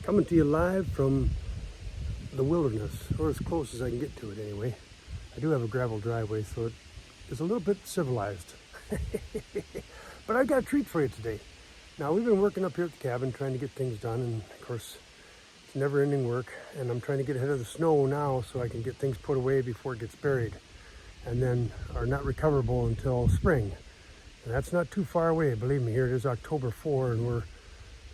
Coming to you live from the wilderness, or as close as I can get to it anyway. I do have a gravel driveway, so it is a little bit civilized. But I've got a treat for you today. Now, we've been working up here at the cabin trying to get things done, and of course, it's never-ending work, and I'm trying to get ahead of the snow now so I can get things put away before it gets buried, and then are not recoverable until spring. And that's not too far away, believe me. Here it is October 4, and we're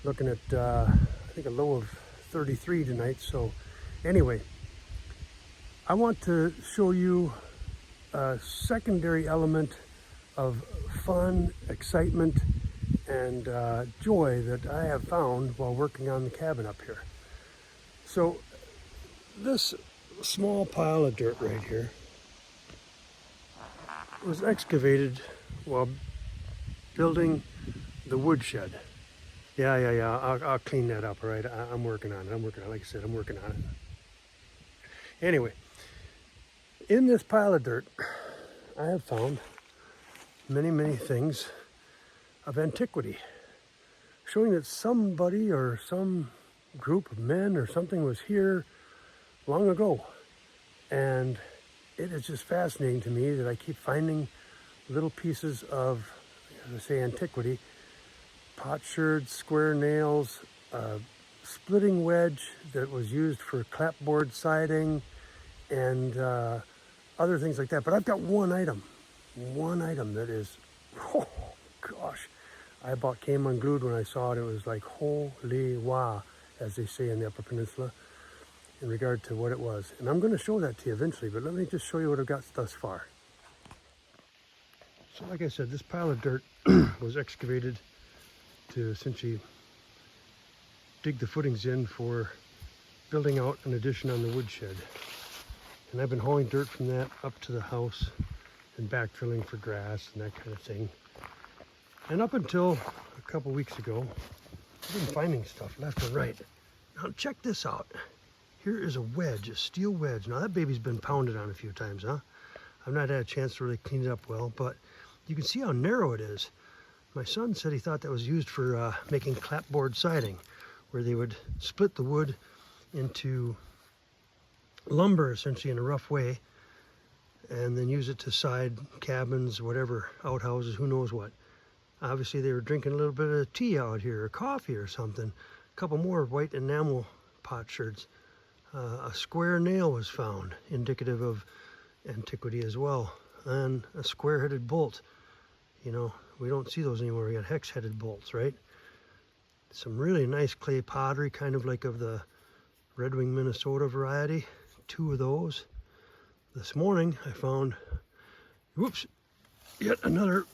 looking at, I think, a low of 33 tonight. So anyway, I want to show you a secondary element of fun, excitement, and joy that I have found while working on the cabin up here. So this small pile of dirt right here was excavated while building the woodshed. Yeah, I'll clean that up, all right? I'm working on it. Like I said, I'm working on it. Anyway, in this pile of dirt, I have found many things of antiquity, showing that somebody or some group of men or something was here long ago. And it is just fascinating to me that I keep finding little pieces of, as I say, antiquity. Potsherds, square nails, splitting wedge that was used for clapboard siding, and other things like that. But I've got one item that is, oh gosh, I about came unglued when I saw it. It was like holy wow, as they say in the Upper Peninsula, in regard to what it was. And I'm going to show that to you eventually, but let me just show you what I've got thus far. So like I said, this pile of dirt was excavated to essentially dig the footings in for building out an addition on the woodshed. And I've been hauling dirt from that up to the house and backfilling for grass and that kind of thing. And up until a couple weeks ago, I've been finding stuff left and right. Now check this out. Here is a wedge, a steel wedge. Now that baby's been pounded on a few times, huh? I've not had a chance to really clean it up well, but you can see how narrow it is. My son said he thought that was used for making clapboard siding, where they would split the wood into lumber, essentially in a rough way, and then use it to side cabins, whatever, outhouses, who knows what. Obviously they were drinking a little bit of tea out here, or coffee or something. A couple more white enamel potsherds. A square nail was found, indicative of antiquity as well, and a square-headed bolt. You know, we don't see those anymore. We got hex-headed bolts, right? Some really nice clay pottery, kind of like of the Red Wing, Minnesota variety. 2 of those. This morning I found, whoops, yet another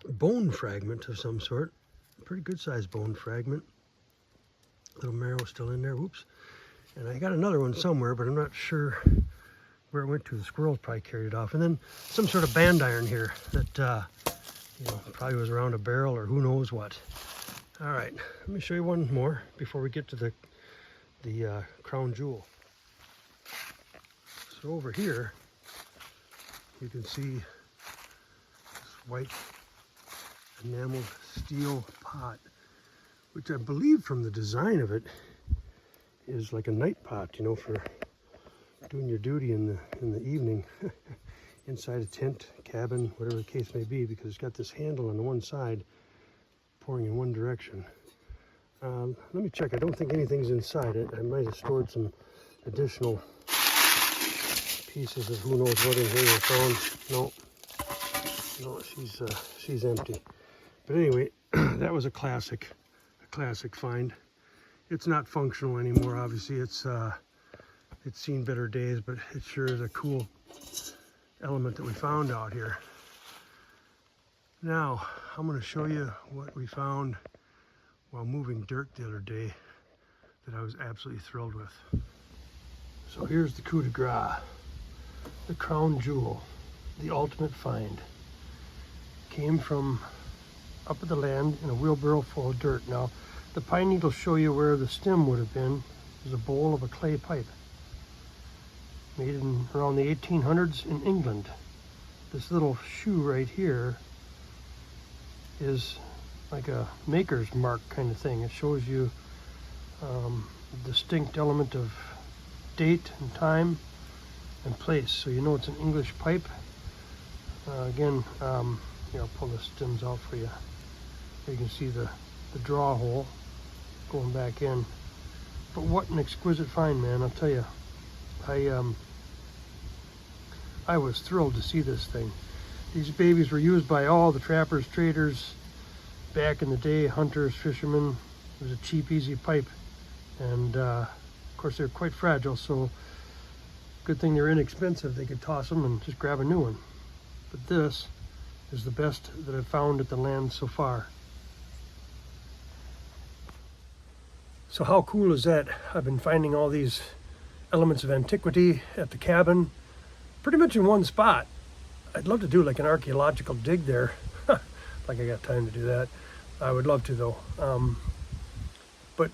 bone fragment of some sort. A pretty good sized bone fragment. Little marrow still in there, whoops. And I got another one somewhere, but I'm not sure where it went to. The squirrels probably carried it off. And then some sort of band iron here that you know, probably was around a barrel or who knows what. All right, let me show you one more before we get to the crown jewel. So over here, you can see this white enameled steel pot, which I believe from the design of it is like a night pot, you know, for doing your duty in the evening inside a tent, cabin, whatever the case may be, because it's got this handle on the one side pouring in one direction. Let me check. I don't think anything's inside it. I might have stored some additional pieces of who knows what in here I found. No, she's empty. But anyway, that was a classic find. It's not functional anymore, obviously. It's seen better days, but it sure is a cool element that we found out here. Now, I'm going to show you what we found while moving dirt the other day that I was absolutely thrilled with. So here's the coup de grace, the crown jewel, the ultimate find. Came from up at the land in a wheelbarrow full of dirt. Now, the pine needle will show you where the stem would have been. There's a bowl of a clay pipe made in around the 1800s in England. This little shoe right here is like a maker's mark kind of thing. It shows you distinct element of date and time and place, so you know it's an English pipe. Again, here, I'll pull the stems out for you. Here you can see the draw hole going back in. But what an exquisite find, man, I'll tell you. I was thrilled to see this thing. These babies were used by all the trappers, traders back in the day, hunters, fishermen. It was a cheap, easy pipe. And of course they're quite fragile, so good thing they're inexpensive. They could toss them and just grab a new one. But this is the best that I've found at the land so far. So how cool is that? I've been finding all these elements of antiquity at the cabin, pretty much in one spot. I'd love to do like an archaeological dig there. Like I got time to do that. I would love to though. But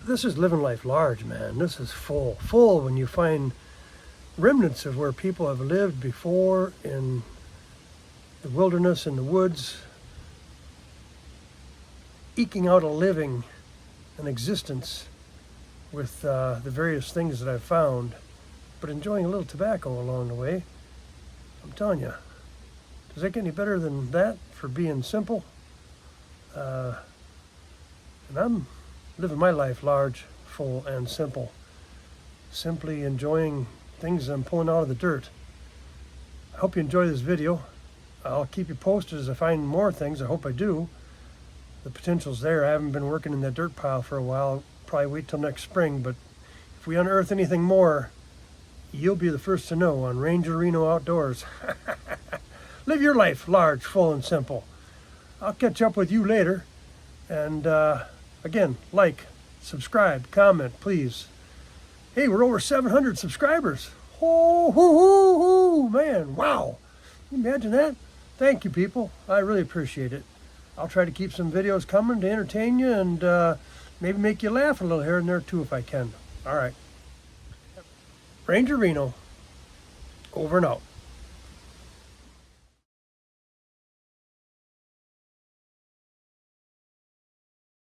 this is living life large, man. This is full when you find remnants of where people have lived before in the wilderness, in the woods, eking out a living, an existence with the various things that I've found, but enjoying a little tobacco along the way. I'm telling you, does that get any better than that for being simple? And I'm living my life large, full, and simple. Simply enjoying things I'm pulling out of the dirt. I hope you enjoy this video. I'll keep you posted as I find more things. I hope I do. The potential's there. I haven't been working in that dirt pile for a while. I'll probably wait till next spring, but if we unearth anything more, you'll be the first to know on Ranger Reno Outdoors. Live your life large, full, and simple. I'll catch up with you later. And again, like, subscribe, comment, please. Hey, we're over 700 subscribers. Oh, hoo, hoo, hoo, man, wow. Can you imagine that? Thank you, people. I really appreciate it. I'll try to keep some videos coming to entertain you and maybe make you laugh a little here and there too if I can. All right. Ranger Reno, over and out.